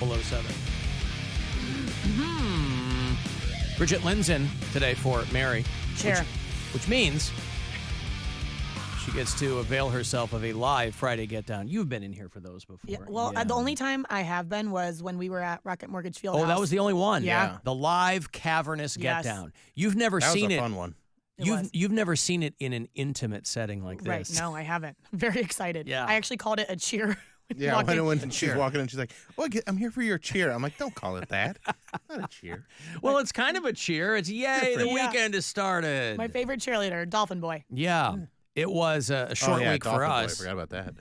Below 7. Bridget Lynn's in today for Mary. Sure. Which means she gets to avail herself of a live Friday Get Down. You've been in here for those before. Yeah, well, the only time I have been was when we were at Rocket Mortgage Fieldhouse. Oh, that was the only one? Yeah. The live cavernous Get Down. You've never seen it. That was a fun one. You've never seen it in an intimate setting like this. Right. No, I haven't. I'm very excited. Yeah. I actually called it a cheer. Yeah, when she's walking in, she's like, "Oh, I'm here for your cheer." I'm like, "Don't call it that. Not a cheer." Well, it's kind of a cheer. It's yay, the weekend has started. My favorite cheerleader, Dolphin Boy. Yeah. It was a short week for us. I forgot about that.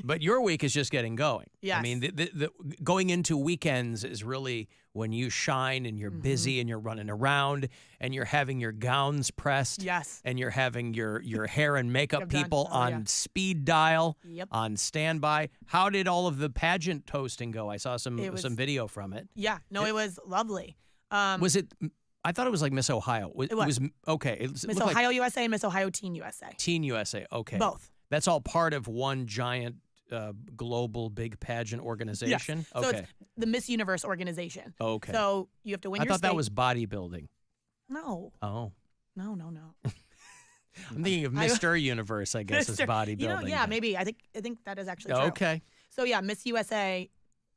But your week is just getting going. Yes. I mean, the going into weekends is really when you shine and you're busy and you're running around and you're having your gowns pressed. Yes. And you're having your hair and makeup people Oh, on speed dial, Yep. on standby. How did all of the pageant toasting go? I saw some video from it. Yeah. No, it was lovely. Was it? I thought it was like Miss Ohio. It was okay. It Miss Ohio USA and Miss Ohio Teen USA. Teen USA. Okay. Both. That's all part of one giant global big pageant organization? Yes. So it's the Miss Universe organization. Okay. So you have to win I your thought that was bodybuilding. No. Oh. No. I'm thinking of Mr. Universe, I guess, is bodybuilding. Maybe. I think that is actually true. Okay. So yeah, Miss USA,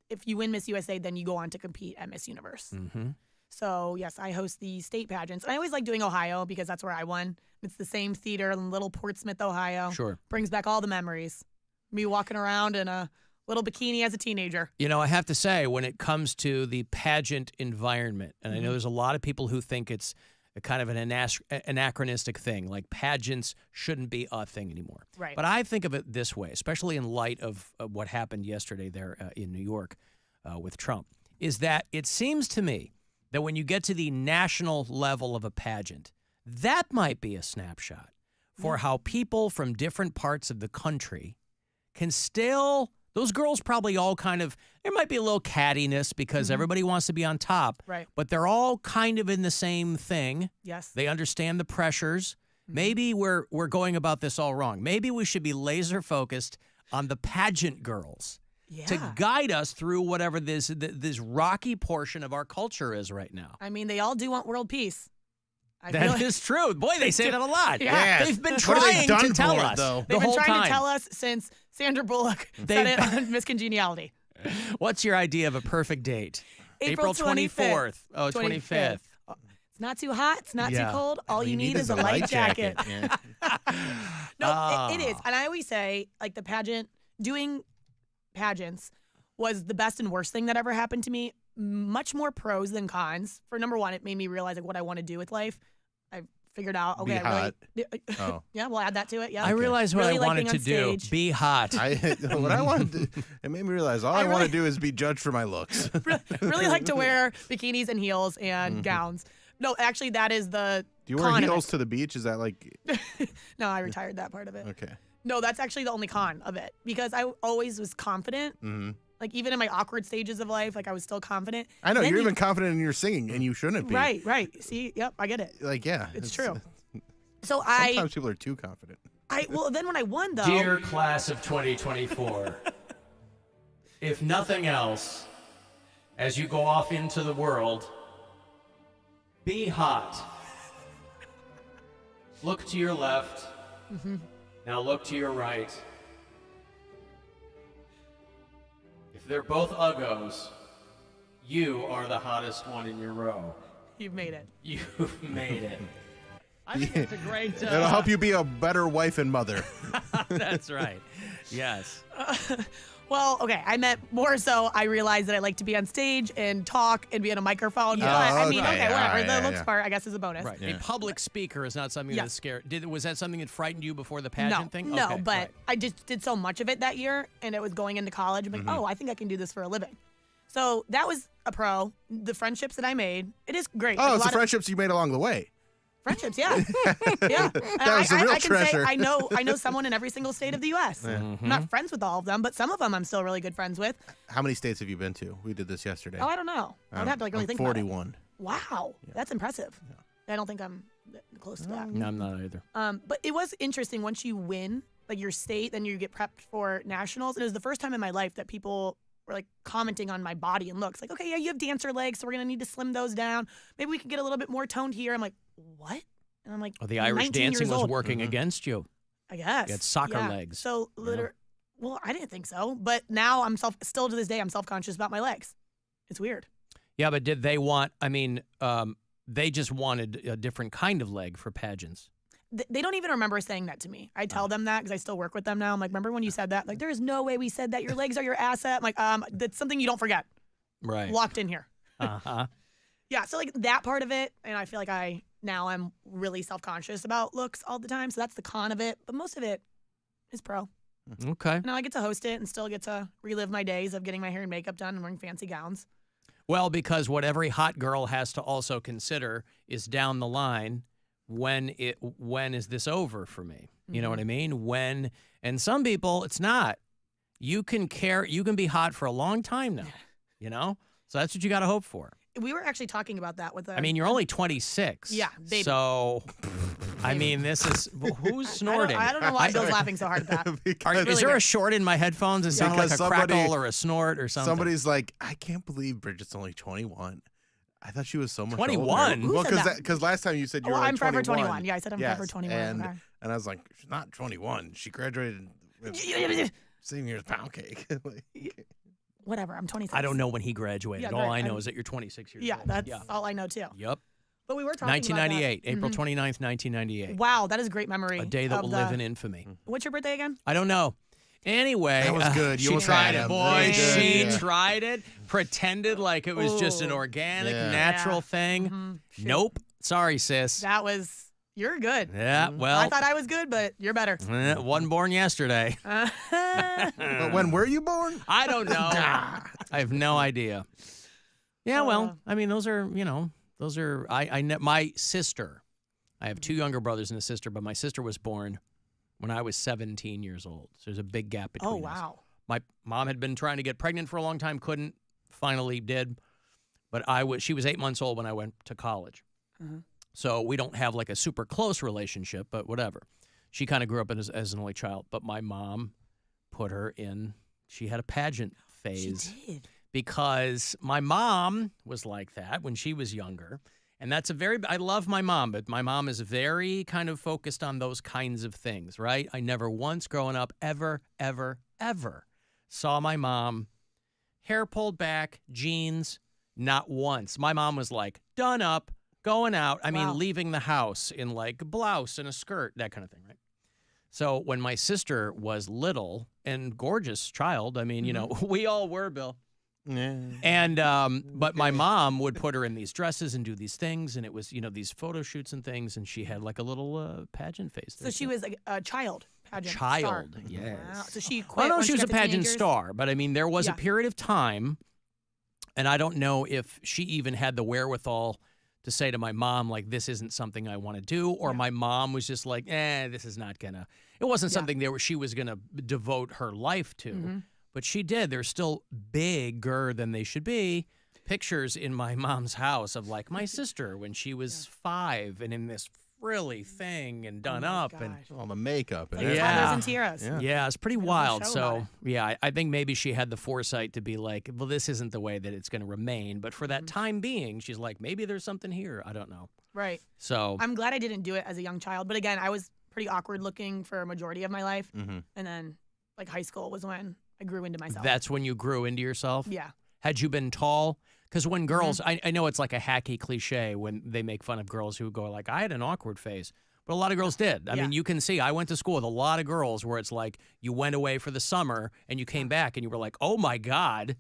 if you win Miss USA, then you go on to compete at Miss Universe. Mm-hmm. So yes, I host the state pageants. And I always like doing Ohio because that's where I won. It's the same theater in Little Portsmouth, Ohio. Sure. Brings back all the memories. Me walking around in a little bikini as a teenager. You know, I have to say, when it comes to the pageant environment, and I know there's a lot of people who think it's a kind of an anachronistic thing, like pageants shouldn't be a thing anymore. Right. But I think of it this way, especially in light of what happened yesterday there in New York with Trump, is that it seems to me that when you get to the national level of a pageant, that might be a snapshot for how people from different parts of the country can still, those girls probably all kind of, there might be a little cattiness because everybody wants to be on top, Right. but they're all kind of in the same thing. Yes. They understand the pressures. Maybe we're going about this all wrong. Maybe we should be laser focused on the pageant girls. Yeah. To guide us through whatever this rocky portion of our culture is right now. I mean, they all do want world peace. That is true. Boy, they say that a lot. Yeah. They've been What have they trying done to tell for it, us though? the They've been whole trying time. to tell us since Sandra Bullock said it on Miss Congeniality. What's your idea of a perfect date? April 24th. Oh, 25th. It's not too hot. It's not too Yeah. cold. All you need is a light jacket. Yeah. No, it is. And I always say, like, doing pageants was the best and worst thing that ever happened to me. Much more pros than cons. For number one, it made me realize like what I want to do with life. I figured out, okay, Be hot. really, yeah, we'll add that to it. Yeah, I realized what Really I like wanted being to on do. stage. Be hot. What I wanted to, it made me realize all I want to do is be judged for my looks. really like to wear bikinis and heels and gowns. No, actually, that is the Do you wear con of heels it. to the beach? Is that like No, I retired that part of it. okay? No, that's actually the only con of it because I always was confident. Mm-hmm. Like even in my awkward stages of life, like I was still confident. I know Then you're you- even confident in your singing, and you shouldn't be. Right. See, yep, I get it. Like yeah, It's true. So Sometimes people are too confident. well, then when I won though, Dear class of 2024, if nothing else, as you go off into the world, be hot. Look to your left. Now look to your right. If they're both uggos, you are the hottest one in your row. you've made it. You've made it. I think it's a great... It'll help you be a better wife and mother. That's right. Yes. Well, okay, I meant more so I realized that I like to be on stage and talk and be on a microphone. Yeah. But I mean, okay, okay, whatever. yeah, The looks yeah. part, I guess, is a bonus. Right. Yeah. A public speaker is not something Yes. that's scary. Was that something that frightened you before the No, pageant thing? no, Okay, but right. I just did so much of it that year, and it was going into college. I'm like, oh, I think I can do this for a living. So that was a pro. The friendships that I made, it is great. Oh, Like, it's a the lot of friendships you made along the way. friendships, yeah, yeah. And That was the real I can treasure. say I know someone in every single state of the U.S. I'm not friends with all of them, but some of them I'm still really good friends with. How many states have you been to? We did this yesterday. Oh, I don't know. I would have to like really I'm think about it. 41. Wow, that's impressive. I don't think I'm close to that. No, I'm not either. But it was interesting once you win, like your state, then you get prepped for nationals. And it was the first time in my life that people were like commenting on my body and looks. Like, okay, yeah, you have dancer legs, so we're gonna need to slim those down. Maybe we could get a little bit more toned here. I'm like, what? And I'm like, Well, the Irish 19 dancing years was old. working against you. I guess. You had soccer Yeah. legs. So well, I didn't think so, but now still to this day, I'm self-conscious about my legs. It's weird. Yeah, but did they want, they just wanted a different kind of leg for pageants. They don't even remember saying that to me. I tell them that because I still work with them now. I'm like, remember when you said that? Like, there is no way we said that. Your legs are your asset. I'm like, that's something you don't forget. Right. Locked in here. Uh-huh. Yeah, so like that part of it, and I feel like I'm really self-conscious about looks all the time. So that's the con of it. But most of it is pro. Okay. Now I get to host it and still get to relive my days of getting my hair and makeup done and wearing fancy gowns. Well, because what every hot girl has to also consider is down the line, when is this over for me? You know what I mean? When, and some people, it's not. You can be hot for a long time now, you know? So that's what you got to hope for. We were actually talking about that with I mean, you're only 26. Yeah, baby. So, I mean, this is, who's snorting? I don't know why Bill's laughing so hard at that. Is there a short in my headphones? It sounds like a Because somebody- crackle or a snort or something. Somebody's like, I can't believe Bridget's only 21. I thought she was so much 21? older. Who Well, said that? because last time you said you were Well, like I'm forever 21. 21. Yeah, I said I'm forever 21. And, Okay. and I was like, she's not 21. She graduated with same year as Pound Cake. Whatever, I'm 26. I don't know when he graduated. Yeah, All right, I know is that you're 26 years Yeah, old. that's all I know too. Yep. But we were talking 1998, about April 29th, 1998. Wow, that is a great memory. A day that of will live in infamy. What's your birthday again? I don't know. Anyway, That was good. You she almost tried had it, him. boy. Very good, She yeah. tried it, pretended like it was just an Ooh. organic, Yeah. natural Yeah. thing. Shoot. Nope. Sorry, sis. You're good. Yeah, well, I thought I was good, but you're better. wasn't born yesterday. But when were you born? I don't know. I have no idea. Yeah, well, I mean, those are my sister. I have two younger brothers and a sister, but my sister was born when I was 17 years old. So there's a big gap between Oh, us. wow. My mom had been trying to get pregnant for a long time, couldn't, finally did. But she was 8 months old when I went to college. So we don't have like a super close relationship, but whatever. She kind of grew up as an only child, but my mom put her in, she had a pageant phase. She did. Because my mom was like that when she was younger. And I love my mom, but my mom is very kind of focused on those kinds of things, right? I never once growing up ever saw my mom hair pulled back, jeans, not once. My mom was like done up, going out. I mean, Wow. leaving the house in like a blouse and a skirt, that kind of thing, right? So when my sister was little and gorgeous child, I mean, you know, we all were, Bill. Yeah. And but my mom would put her in these dresses and do these things, and it was, you know, these photo shoots and things, and she had like a little pageant face. So she was like a child pageant star. Child, yes. Wow. So she quit. Well, I don't know when if she was a got to pageant teenagers? star, but I mean, there was Yeah. a period of time, and I don't know if she even had the wherewithal to say to my mom, like, this isn't something I want to do, or my mom was just like, this is not gonna. It wasn't something she was gonna devote her life to. But she did. They're still bigger than they should be. Pictures in my mom's house of like my sister when she was 5 and in this frilly thing and done up. And All the makeup. And Like everything. toddlers and tiaras. Yeah. yeah, it's pretty whole wild. show So about yeah, I think maybe she had the foresight to be like, well, this isn't the way that it's going to remain. But for that time being, she's like, maybe there's something here. I don't know. Right. So I'm glad I didn't do it as a young child. But again, I was pretty awkward looking for a majority of my life. Mhm. And then like high school was when I grew into myself. that's when you grew into yourself. Yeah. Had you been tall? Because when girls, I know it's like a hacky cliche when they make fun of girls who go like, I had an awkward phase. But a lot of girls did. I mean, you can see, I went to school with a lot of girls where it's like you went away for the summer and you came back and you were like, oh my God.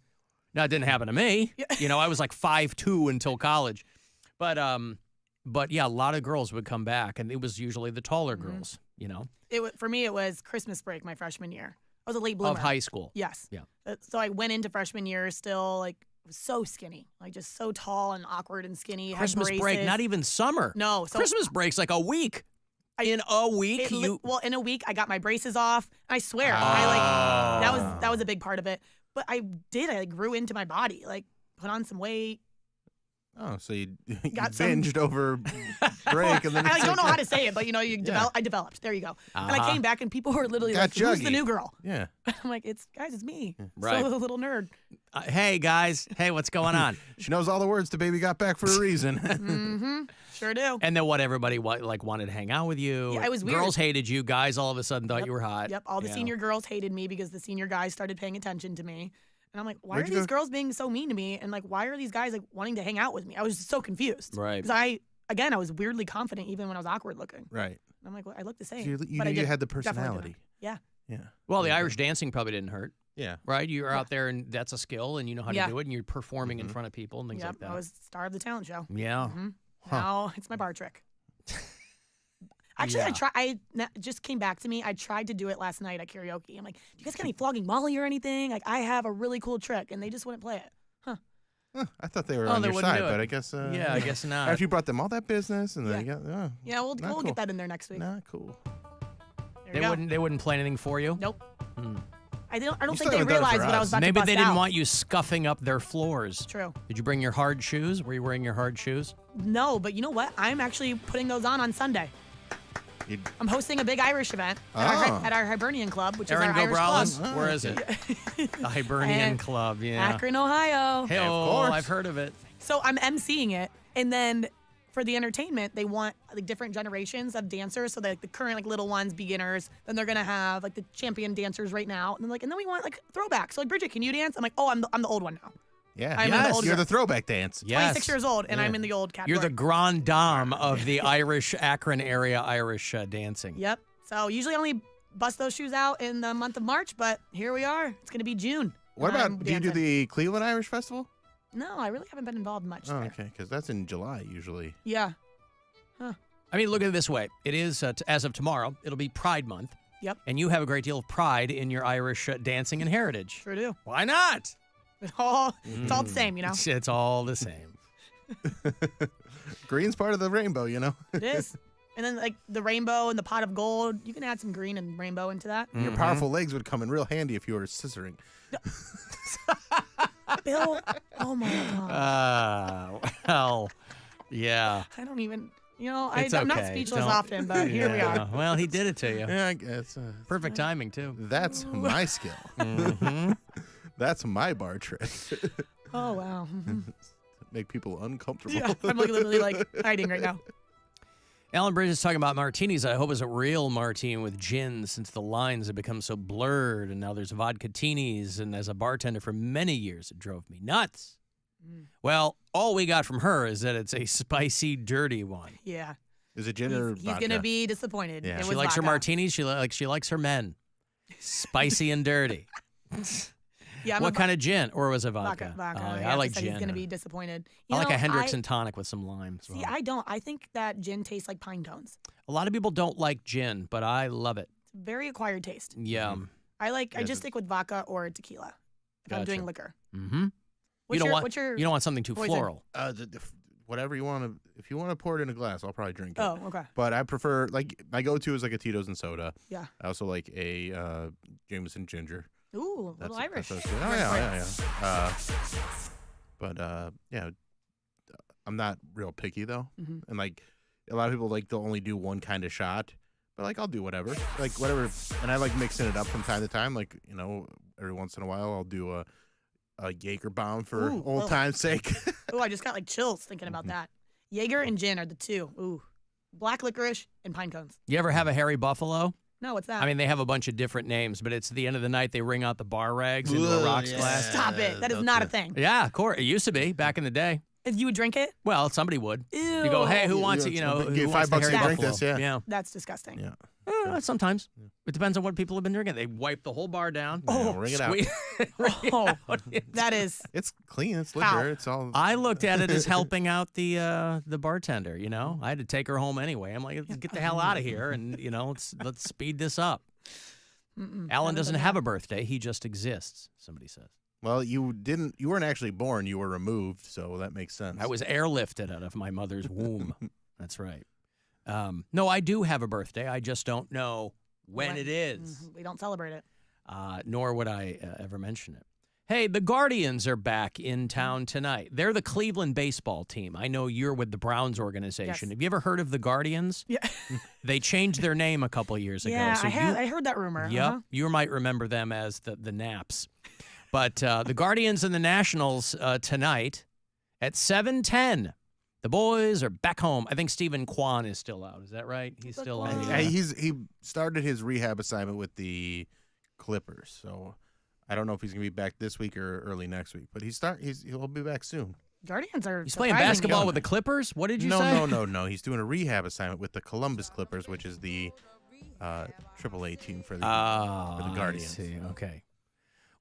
Now, it didn't happen to me. You know, I was like 5'2" until college. But yeah, a lot of girls would come back and it was usually the taller girls, you know, For me, it was Christmas break my freshman year. I was a late bloomer. of high school. Yes. Yeah. So I went into freshman year still like so skinny, like just so tall and awkward and skinny. had Christmas break, braces. not even summer. No. So Christmas break's like a week. In a week, well, in a week, I got my braces off. I swear, that was a big part of it. But I grew into my body, like put on some weight. Oh, so you Got binged over break, and then I it's don't know like, how to say it, but you know, I developed. There you go. And I came back, and people were literally Got like, "Who's the juggy. new girl?" Yeah. I'm like, "It's me, Right. so the little nerd." Hey, guys. Hey, what's going on? She knows all the words to Baby Got Back for a reason. Mm-hmm. Sure do. And then what? Everybody wanted to hang out with you. Yeah, it was weird. Girls hated you. Guys all of a sudden thought you were hot. Yep. All the Yeah. senior girls hated me because the senior guys started paying attention to me. And I'm like, why Where'd are you these go? girls being so mean to me? And like, why are these guys like wanting to hang out with me? I was just so confused. Right. Because I was weirdly confident even when I was awkward looking. Right. And I'm like, well, I look the same. You but I knew you had the definitely personality. didn't. Yeah. Yeah. Well, the Irish dancing probably didn't hurt, Yeah. right? You were out there, and that's a skill, and you know how to Yeah. do it, and you're performing in front of people and things Yep. like that. I was star of the talent show. Yeah. hmm Huh. Now it's my bar trick. Actually, Yeah. just came back to me. I tried to do it last night at karaoke. I'm like, do you guys got any flogging Molly or anything? Like, I have a really cool trick, and they just wouldn't play it. Huh. Huh, I thought they were Oh, on they your wouldn't side, do it. but I guess. Yeah, I guess not. After you brought them all that business, and then you got. Oh, Yeah, we'll Not cool. get that in there next week. Not cool. There They you go. wouldn't play anything for you. Nope. Hmm. I don't You think still they haven't done it realized for what I us. was about Maybe to they bust didn't out. want you scuffing up their floors. True. Did you bring your hard shoes? Were you wearing your hard shoes? No, but you know what? I'm actually putting those on Sunday. You- I'm hosting a big Irish event Oh. at our Hibernian Club, which Erin is our Irish Gobrales? club. Where is it? The Hibernian And Club. Yeah. Akron, Ohio. Hey, Of course. I've heard of it. So I'm emceeing it, and then for the entertainment, they want like different generations of dancers. So like the current like little ones, beginners. Then they're gonna have like the champion dancers right now, and then we want like throwbacks. So like Bridget, can you dance? I'm like, oh, I'm the old one now. Yeah. I'm in the old You're girl. the throwback dance. Yes. 26 years old, and Yeah. I'm in the old category. You're the grande dame of the Irish Akron area Irish dancing. Yep. So usually I only bust those shoes out in the month of March, but here we are. It's gonna be June. What and about? I'm Do you do dancing. the Cleveland Irish Festival? No, I really haven't been involved much. Oh, there. okay, because that's in July usually. Yeah. I mean, look at it this way. It is, as of tomorrow, it'll be Pride Month. Yep. And you have a great deal of pride in your Irish dancing and heritage. Sure do. Why not? It's all the same, you know. It's all the same. Green's part of the rainbow, you know. It is. And then like the rainbow and the pot of gold, you can add some green and rainbow into that. Your powerful legs would come in real handy if you were scissoring. Bill, oh my god. Well, yeah. I don't even, It's I'm not okay. speechless Don't- often, but here we Yeah. are. Well, he did it to you. Yeah, I guess. Perfect timing, too. That's my skill. Mhm. That's my bar trick. Oh wow. Make people uncomfortable. Yeah, I'm like literally like hiding right now. Alan Bridges is talking about martinis. I hope it's a real martini with gin, since the lines have become so blurred, and now there's vodka-tinis, and as a bartender for many years, it drove me nuts. Well, all we got from her is that it's a spicy, dirty one. Yeah. Is it gin or He's vodka? gonna be disappointed. Yeah. It She was likes her vodka. martinis. She likes her men, spicy and dirty. Yeah, I'm What kind of gin, or was it vodka? vodka? Vodka. Oh, yeah, Yeah, I she like said gin. He's gonna be disappointed. I like a Hendrix I- and tonic with some lime. As See, well. I don't. I think that gin tastes like pine cones. A lot of people don't like gin, but I love it. It's a very acquired taste. Yeah. I Yeah, just stick with vodka or tequila if I'm doing Gotcha. liquor. Mm-hmm. What's You your don't want something too poison? floral. Whatever you want to. If you want to pour it in a glass, I'll probably drink it. Oh, okay. But I prefer, like, my go-to is like a Tito's and soda. Yeah. I also like a Jameson ginger. Ooh, a little Irish. That's good. Oh yeah. Yeah, I'm not real picky though, Mhm. and like a lot of people like they'll only do one kind of shot, but like I'll do whatever, and I like mixing it up from time to time. Like every once in a while I'll do a Jaeger bomb for Ooh, old ugh. time's sake. Ooh, I just got like chills thinking about that. Jaeger and gin are the two. Ooh, black licorice and pine cones. You ever have a hairy buffalo? No, what's that? I mean, they have a bunch of different names, but it's at the end of the night they wring out the bar rags into a Ugh, rocks yeah. glass. Stop it. That is that's not a it. thing. Yeah, of course. It used to be back in the day. If you would drink it, Well, somebody would. ew. You go, hey, who wants it? it's- Who give wants $5 the to hairy drink buffalo? this, yeah. That's disgusting. Yeah. Sometimes. It depends on what people have been drinking. They wipe the whole bar down. Yeah, ring it out. Oh, that is. It's clean. It's Ow. liquor. It's all. I looked at it as helping out the bartender. I had to take her home anyway. I'm like, let's get the hell out of here, and let's speed this up. Alan doesn't have a birthday; he just exists. Somebody says. Well, you weren't actually born. You were removed, so that makes sense. I was airlifted out of my mother's womb. That's right. No, I do have a birthday. I just don't know when it is. We don't celebrate it. Nor would I ever mention it. Hey, the Guardians are back in town tonight. They're the Cleveland baseball team. I know you're with the Browns organization. Yes. Have you ever heard of the Guardians? Yeah. They changed their name a couple of years ago. Yeah, So I heard that rumor. Yep. Uh-huh. You might remember them as the Naps. But the Guardians and the Nationals tonight at 7:10. The boys are back home. I think Stephen Kwan is still out. Is that right? He's still on. Yeah, he started his rehab assignment with the Clippers, so I don't know if he's gonna be back this week or early next week. But he'll be back soon. Guardians are. He's playing surprisingly basketball young. with the Clippers? What did you say? No. He's doing a rehab assignment with the Columbus Clippers, which is the AAA team for the Guardians. I see. Okay.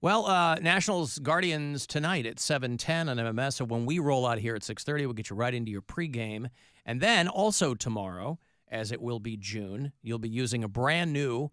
Well, Nationals Guardians tonight at 7:10 on MMS. So when we roll out here at 6:30, we'll get you right into your pregame. And then also tomorrow, as it will be June, you'll be using a brand new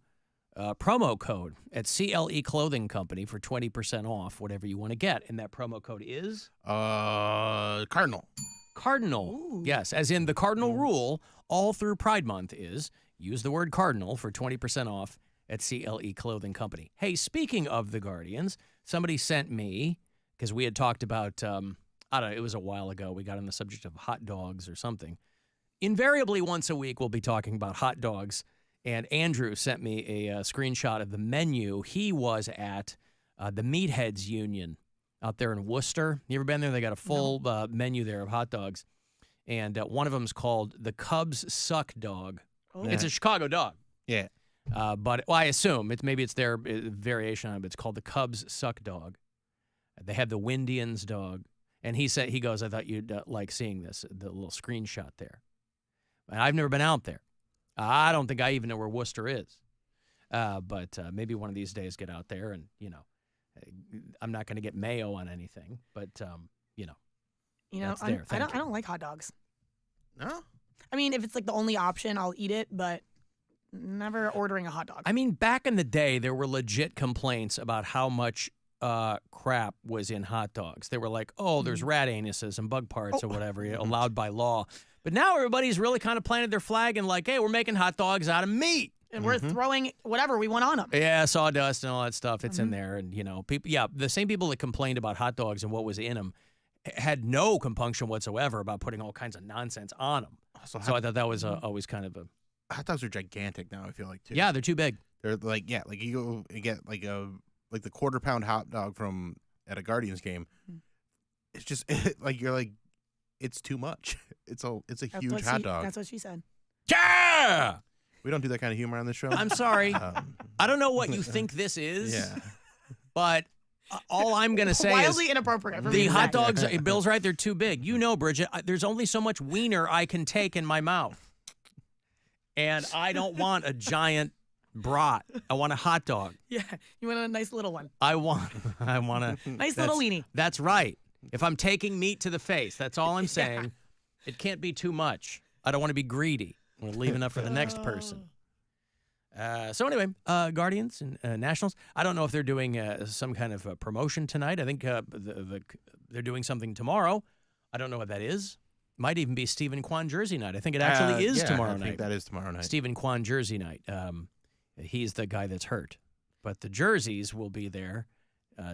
promo code at CLE Clothing Company for 20% off whatever you want to get. And that promo code is? Cardinal. Cardinal. Ooh. Yes, as in the cardinal rule all through Pride Month is use the word cardinal for 20% off at CLE Clothing Company. Hey, speaking of the Guardians, somebody sent me, because we had talked about, I don't know, it was a while ago, we got on the subject of hot dogs or something. Invariably, once a week, we'll be talking about hot dogs, and Andrew sent me a screenshot of the menu. He was at the Meatheads Union out there in Worcester. You ever been there? They got a full menu there of hot dogs, and one of them is called the Cubs Suck Dog. Oh. It's a Chicago dog. Yeah. But I assume maybe it's their variation on it. But it's called the Cubs Suck Dog. They have the Windians dog, and he goes, I thought you'd like seeing this, the little screenshot there. And I've never been out there. I don't think I even know where Worcester is. But maybe one of these days get out there, and I'm not going to get mayo on anything, but that's there. I don't like hot dogs. No. I mean, if it's like the only option, I'll eat it, but never ordering a hot dog. I mean, back in the day, there were legit complaints about how much crap was in hot dogs. They were like, oh, there's rat anuses and bug parts or whatever allowed by law. But now everybody's really kind of planted their flag and like, hey, we're making hot dogs out of meat. And we're throwing whatever we want on them. Yeah, sawdust and all that stuff. It's in there. And, people, the same people that complained about hot dogs and what was in them had no compunction whatsoever about putting all kinds of nonsense on them. So I thought that was always kind of a... Hot dogs are gigantic now, I feel like, too. Yeah, they're too big. They're like you go and get like the quarter-pound hot dog at a Guardians game. It's just it's too much. It's a huge hot dog. That's what she said. Yeah! We don't do that kind of humor on this show. I'm sorry. I don't know what you think this is. Yeah. But all I'm going to say Wildly is inappropriate for me the to hot say. dogs, Bill's right, they're too big. You know, Bridget, there's only so much wiener I can take in my mouth. And I don't want a giant brat. I want a hot dog. Yeah, you want a nice little one. I want a Nice little weenie. That's right. If I'm taking meat to the face, that's all I'm saying. It can't be too much. I don't want to be greedy. I want to leave enough for the next person. So anyway, Guardians and Nationals. I don't know if they're doing some kind of promotion tonight. I think they're doing something tomorrow. I don't know what that is. Might even be Stephen Kwan Jersey night. I think it actually is tomorrow night. I think that is tomorrow night. Stephen Kwan Jersey night. He's the guy that's hurt. But the jerseys will be there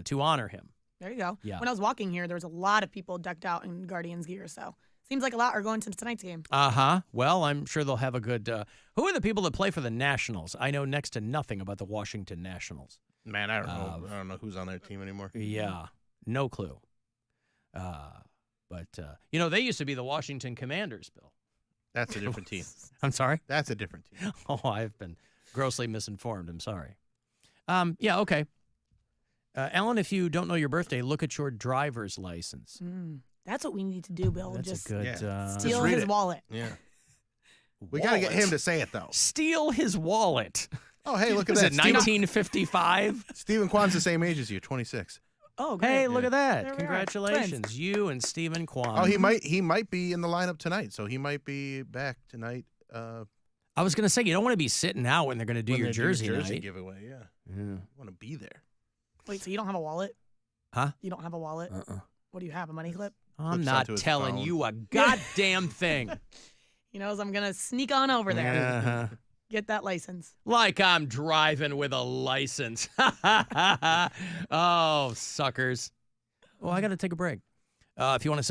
to honor him. There you go. Yeah. When I was walking here, there was a lot of people decked out in Guardians gear. So seems like a lot are going to tonight's game. Uh-huh. Well, I'm sure they'll have a good... who are the people that play for the Nationals? I know next to nothing about the Washington Nationals. Man, I don't know. I don't know who's on their team anymore. Yeah. No clue. But they used to be the Washington Commanders, Bill. That's a different team. I'm sorry? That's a different team. Oh, I've been grossly misinformed. I'm sorry. Yeah, okay. Alan, if you don't know your birthday, look at your driver's license. That's what we need to do, Bill. That's Just a good... steal read his it. wallet. Yeah. We got to get him to say it, though. Steal his wallet. Oh, hey, look at Was that. it 1955? Stephen Kwan's the same age as you, 26. Oh, great. Hey, look at that. There we are. Congratulations. Twins. You and Stephen Kwan. Oh, he might be in the lineup tonight, so he might be back tonight. I was going to say, you don't want to be sitting out when they're going to do when your they jersey jersey night. giveaway, yeah. Yeah. Want to be there. Wait, so you don't have a wallet? Huh? You don't have a wallet? What do you have, a money clip? I'm Clips not onto his telling phone. you a goddamn thing. He knows I'm going to sneak on over there. Uh-huh. Get that license. Like I'm driving with a license. Oh, suckers. Well, I got to take a break. If you want to